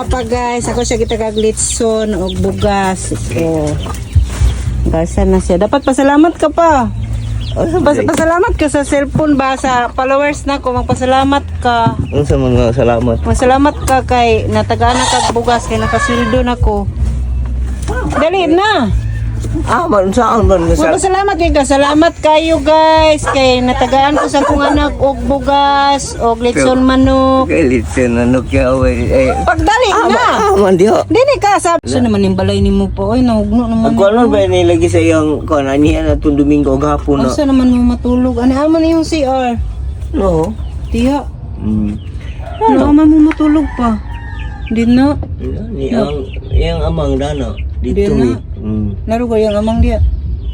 papa guys. Ako siya kita kaglitson o bugas. Oh. Gasa na siya. Dapat pasalamat ka pa. Pasalamat ka sa cellphone ba sa followers na ko. Magpasalamat ka. Ano sa mga salamat? Masalamat ka kay natagaan na kag bugas kay nakasweldo na ko. Dali na. Man saan man sa Salamat ka. Salamat kayo guys kay natagaan ko sa kong anak og bugas og litson manok. kay litson ano kaya Pagdali na. man diyo. Dili ka sa naman yung balay nimo po. Oy nahugno naman. Ako ano ba nilagi sa iyang kon ani na tong Domingo ug hapon na. Asa naman mo matulog? Ani aman yung CR. No. Tiya. Ano Aman mo matulog pa. Di na. Ni ang amang dana Di dito na. mi. Laro ko yung amang dia.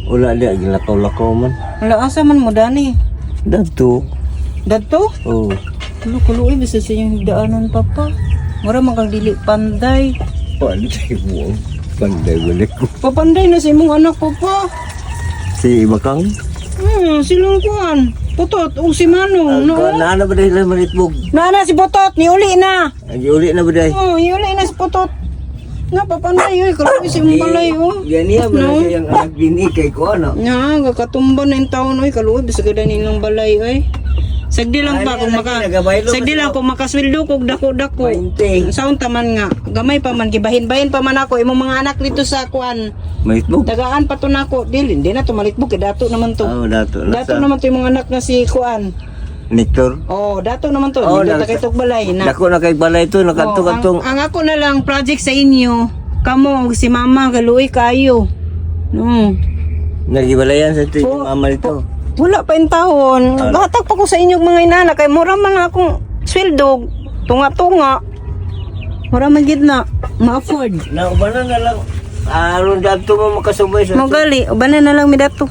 Wala dia gilakaw-lakaw man. Wala asa man mo dani. Dadto. Dadto? Oh. Kulo-kulo bisa sa yung higdaanan papa. Mura magdili panday. Panday mo. Panday balik ko. Papanday na sa imong anak ko pa. Si Bakang. Silang kuan. Putot o si Manong. No? Naana ba dahil malitbog? Nana si Putot, niuli na. Agi uli na ba dahil? Niuli na si Putot. Nga papanday oy, kalami si imong balay oh. Yan niya ba na siyang anak bini kay ko ano? Nga, gakatumba na yung taon oy, kaluoy bisa gada nilang balay oy. Sagdi lang pa kung sagdi lang kung makasweldo kog dako-dako. 20. Saon taman nga, gamay pa man gibahin-bahin pa man ako imong mga anak dito sa kuan. Malitbog? Dagaan pa to nako. Dili na to malitbog kay dato naman to. Oo, dato. Dato naman to yung mga anak na si kuan. Nectar. Oh, dato naman to. Oh, Dito kay tok balay na. Dako na kay balay to, nakadto-kadtong. Ang ako na lang project sa inyo. Kamo si mama kaluoy kayo. No. Nagibalayan sa ito Po- yung mama nito. Wala pa yung taon. Gatak pa ko sa inyong mga inana kay mura man akong sweldo. Tunga-tunga. Mura man gid na ma-afford. Na ubanan na lang. Aron dato mo makasubay sa Magali, ubanan na lang mi dato.